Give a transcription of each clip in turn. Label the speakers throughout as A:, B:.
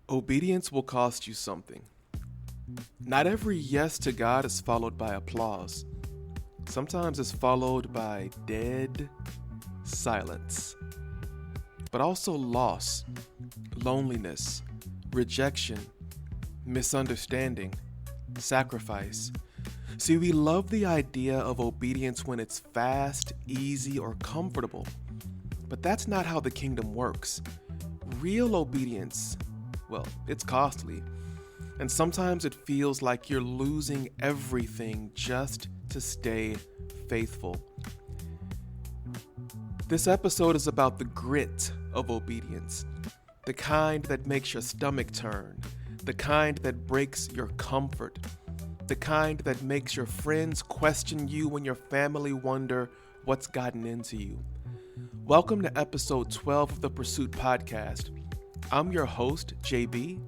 A: Obedience will cost you something. Not every yes to God is followed by applause. Sometimes it's followed by dead silence, but also loss, loneliness, rejection, misunderstanding, sacrifice. See, we love the idea of obedience when it's fast, easy, or comfortable, but that's not how the kingdom works. Real obedience, well, it's costly, and sometimes it feels like you're losing everything just to stay faithful. This episode is about the grit of obedience, the kind that makes your stomach turn, the kind that breaks your comfort, the kind that makes your friends question you when your family wonder what's gotten into you. Welcome to episode 12 of the Pursuit Podcast. I'm your host, JB,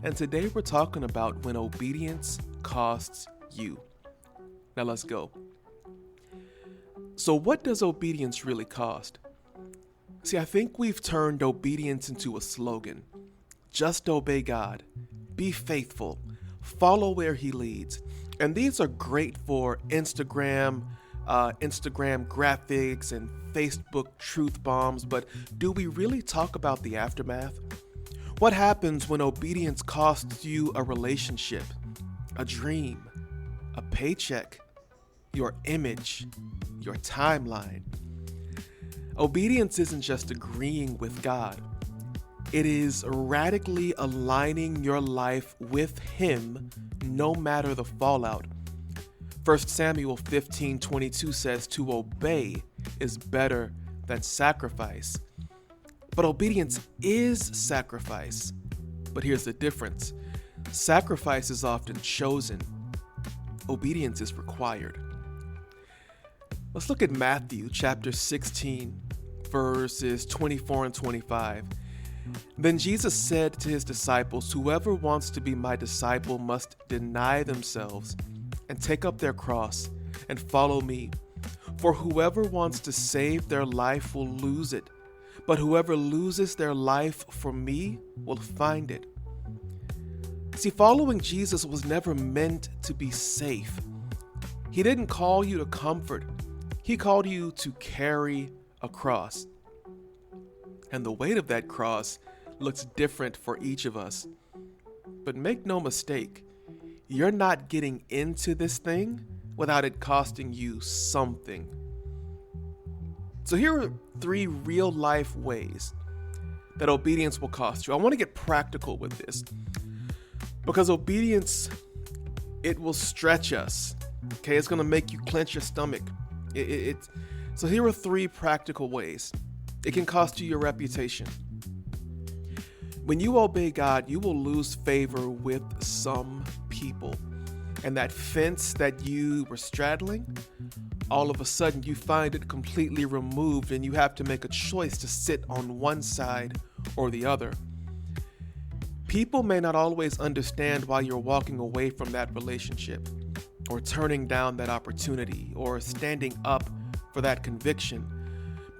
A: and today we're talking about when obedience costs you. Now let's go. So what does obedience really cost? See, I think we've turned obedience into a slogan. Just obey God, be faithful, follow where He leads. And these are great for Instagram graphics and Facebook truth bombs, but do we really talk about the aftermath? What happens when obedience costs you a relationship, a dream, a paycheck, your image, your timeline? Obedience isn't just agreeing with God. It is radically aligning your life with Him no matter the fallout. 1 Samuel 15:22 says to obey is better than sacrifice. But obedience is sacrifice. But here's the difference. Sacrifice is often chosen. Obedience is required. Let's look at Matthew chapter 16, verses 24 and 25. Then Jesus said to His disciples, "Whoever wants to be my disciple must deny themselves and take up their cross and follow me. For whoever wants to save their life will lose it, but whoever loses their life for me will find it." See, following Jesus was never meant to be safe. He didn't call you to comfort. He called you to carry a cross. And the weight of that cross looks different for each of us. But make no mistake, you're not getting into this thing without it costing you something. So here are 3 real-life ways that obedience will cost you. I want to get practical with this because obedience, it will stretch us. Okay, it's going to make you clench your stomach. So here are 3 practical ways. It can cost you your reputation. When you obey God, you will lose favor with some people. And that fence that you were straddling, all of a sudden you find it completely removed and you have to make a choice to sit on one side or the other. People may not always understand why you're walking away from that relationship, or turning down that opportunity, or standing up for that conviction.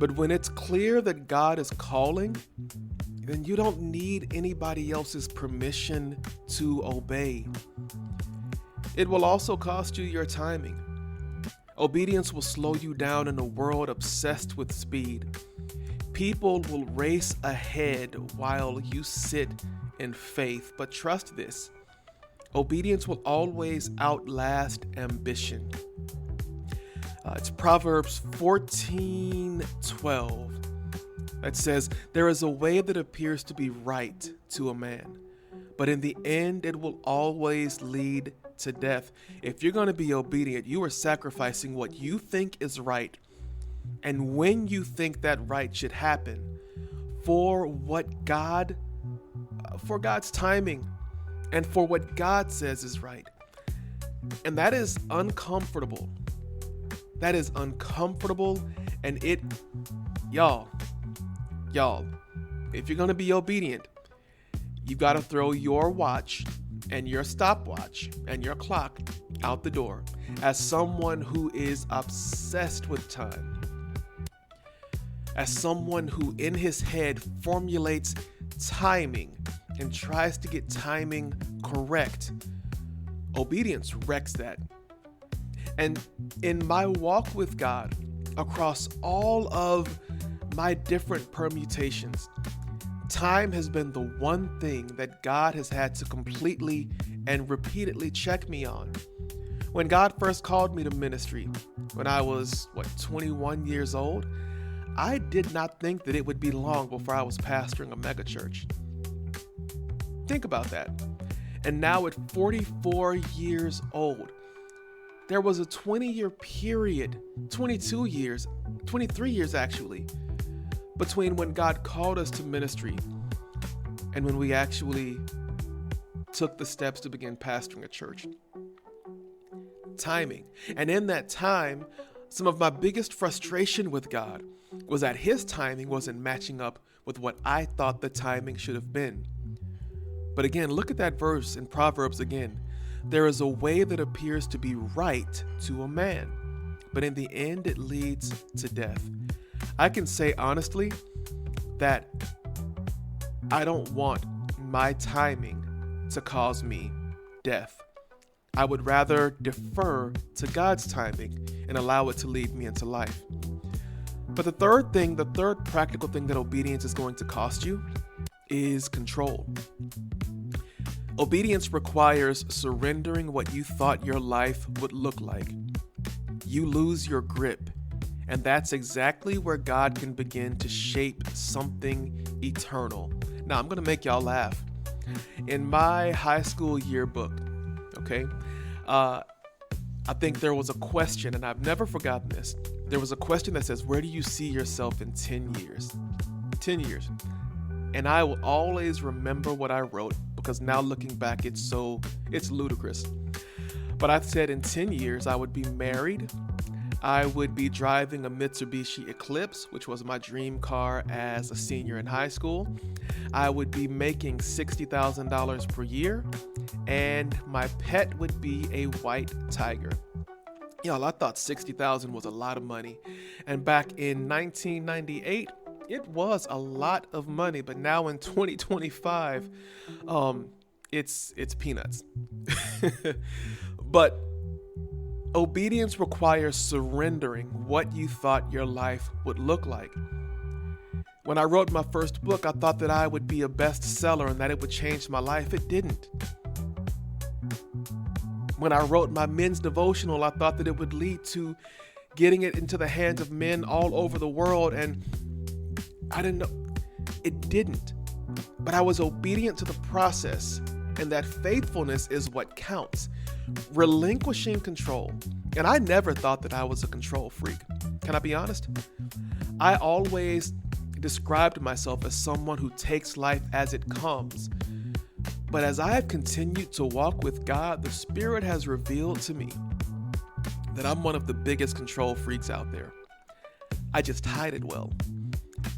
A: But when it's clear that God is calling, then you don't need anybody else's permission to obey. It will also cost you your timing. Obedience will slow you down in a world obsessed with speed. People will race ahead while you sit in faith. But trust this, obedience will always outlast ambition. It's Proverbs 14:12 that says, "There is a way that appears to be right to a man, but in the end it will always lead to death." If you're going to be obedient, you are sacrificing what you think is right and when you think that right should happen for God's timing and for what God says is right. And that is uncomfortable. That is uncomfortable, and y'all, if you're going to be obedient, you got to throw your watch and your stopwatch and your clock out the door. As someone who is obsessed with time, as someone who in his head formulates timing and tries to get timing correct, obedience wrecks that. And in my walk with God, across all of my different permutations, time has been the one thing that God has had to completely and repeatedly check me on. When God first called me to ministry, when I was, 21 years old, I did not think that it would be long before I was pastoring a megachurch. Think about that. And now at 44 years old, there was a 20-year period, 22 years, 23 years actually, between when God called us to ministry and when we actually took the steps to begin pastoring a church. Timing. And in that time, some of my biggest frustration with God was that his timing wasn't matching up with what I thought the timing should have been. But again, look at that verse in Proverbs again. There is a way that appears to be right to a man, but in the end it leads to death. I can say honestly that I don't want my timing to cause me death. I would rather defer to God's timing and allow it to lead me into life. But the third practical thing that obedience is going to cost you is control. Obedience requires surrendering what you thought your life would look like. You lose your grip, and that's exactly where God can begin to shape something eternal. Now, I'm going to make y'all laugh. In my high school yearbook, I think there was a question, and I've never forgotten this. There was a question that says, where do you see yourself in 10 years? 10 years. And I will always remember what I wrote, because now looking back, it's ludicrous. But I said in 10 years, I would be married. I would be driving a Mitsubishi Eclipse, which was my dream car as a senior in high school. I would be making $60,000 per year, and my pet would be a white tiger. Y'all, I thought $60,000 was a lot of money. And back in 1998, it was a lot of money, but now in 2025, it's peanuts. But obedience requires surrendering what you thought your life would look like. When I wrote my first book, I thought that I would be a bestseller and that it would change my life. It didn't. When I wrote my men's devotional, I thought that it would lead to getting it into the hands of men all over the world, and I didn't know. It didn't. But I was obedient to the process, and that faithfulness is what counts. Relinquishing control. And I never thought that I was a control freak. Can I be honest? I always described myself as someone who takes life as it comes. But as I have continued to walk with God, the Spirit has revealed to me that I'm one of the biggest control freaks out there. I just hide it well.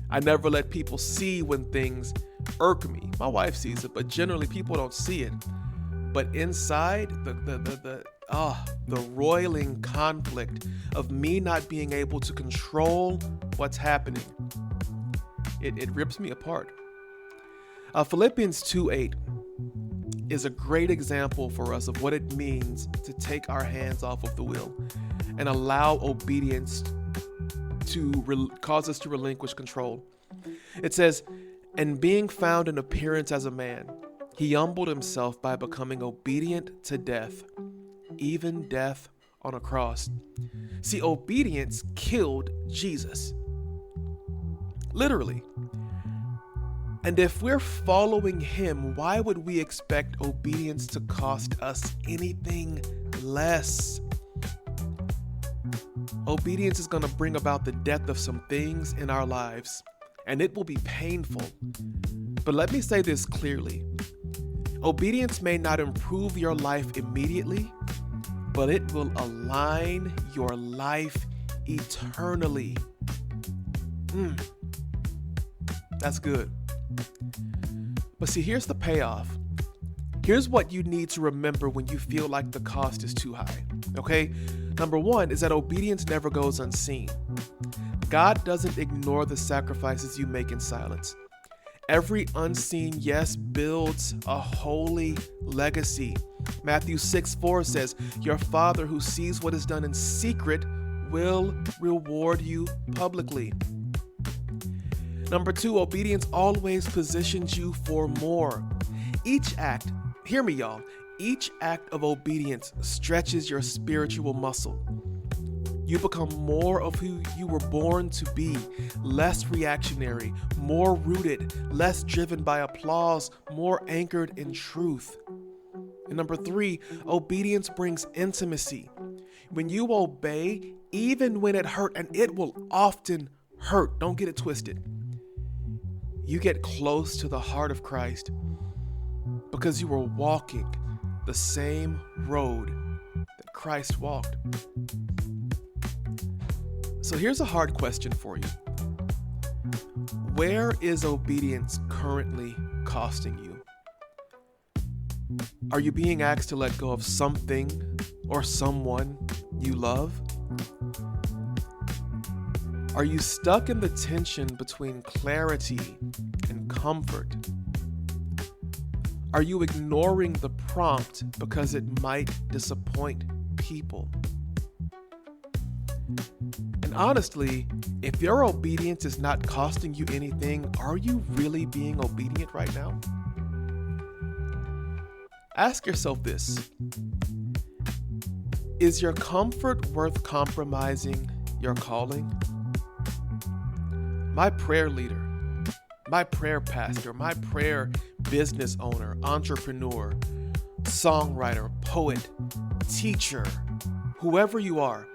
A: I never let people see when things irk me. My wife sees it, but generally people don't see it. But inside, the roiling conflict of me not being able to control what's happening, it rips me apart. Philippians 2:8 is a great example for us of what it means to take our hands off of the wheel and allow obedience to cause us to relinquish control. It says, "And being found in appearance as a man, he humbled himself by becoming obedient to death, even death on a cross." See, obedience killed Jesus. Literally. And if we're following him, why would we expect obedience to cost us anything less? Obedience is going to bring about the death of some things in our lives, and it will be painful. But let me say this clearly. Obedience may not improve your life immediately, but it will align your life eternally. That's good. But see, here's the payoff. Here's what you need to remember when you feel like the cost is too high, okay? Number one is that obedience never goes unseen. God doesn't ignore the sacrifices you make in silence. Every unseen yes builds a holy legacy. Matthew 6:4 says, "Your Father who sees what is done in secret will reward you publicly." Number 2, obedience always positions you for more. Hear me y'all, each act of obedience stretches your spiritual muscle. You become more of who you were born to be, less reactionary, more rooted, less driven by applause, more anchored in truth. And number 3, obedience brings intimacy. When you obey, even when it hurt, and it will often hurt, don't get it twisted, you get close to the heart of Christ because you are walking the same road that Christ walked. So here's a hard question for you. Where is obedience currently costing you? Are you being asked to let go of something or someone you love? Are you stuck in the tension between clarity and comfort? Are you ignoring the prompt because it might disappoint people? And honestly, if your obedience is not costing you anything, are you really being obedient right now? Ask yourself this: is your comfort worth compromising your calling? My prayer leader, my prayer pastor, my prayer business owner, entrepreneur, songwriter, poet, teacher, whoever you are,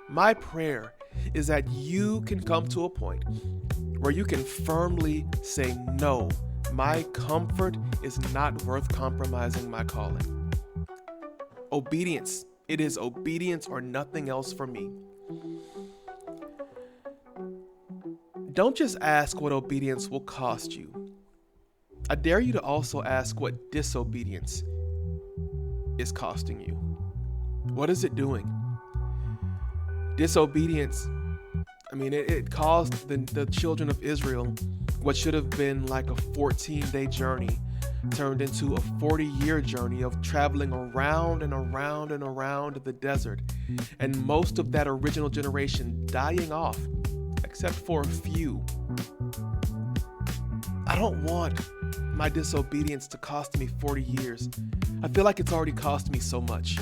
A: my prayer is that you can come to a point where you can firmly say, no, my comfort is not worth compromising my calling. Obedience. It is obedience or nothing else for me. Don't just ask what obedience will cost you. I dare you to also ask what disobedience is costing you. What is it doing? Disobedience, it caused the children of Israel what should have been like a 14-day journey turned into a 40-year journey of traveling around and around and around the desert, and most of that original generation dying off, except for a few. I don't want my disobedience to cost me 40 years. I feel like it's already cost me so much.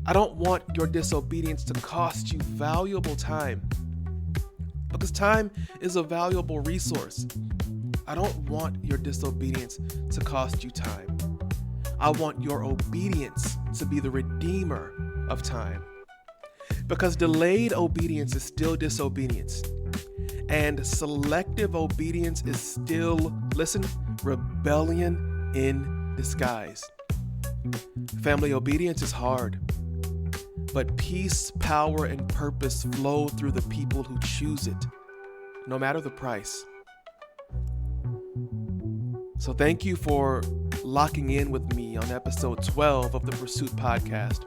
A: I don't want your disobedience to cost you valuable time, because time is a valuable resource. I don't want your disobedience to cost you time. I want your obedience to be the redeemer of time, because delayed obedience is still disobedience, and selective obedience is still, rebellion in disguise. Family, obedience is hard, but peace, power, and purpose flow through the people who choose it, no matter the price. So thank you for locking in with me on episode 12 of the Pursuit Podcast.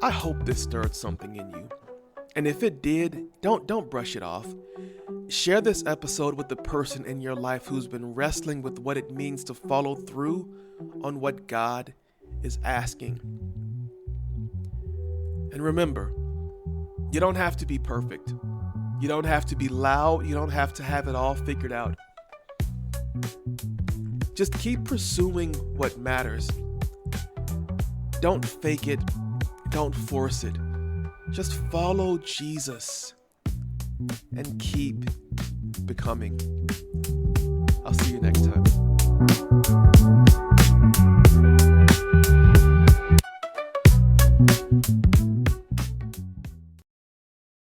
A: I hope this stirred something in you. And if it did, don't brush it off. Share this episode with the person in your life who's been wrestling with what it means to follow through on what God is asking. And remember, you don't have to be perfect. You don't have to be loud. You don't have to have it all figured out. Just keep pursuing what matters. Don't fake it. Don't force it. Just follow Jesus and keep becoming. I'll see you next time.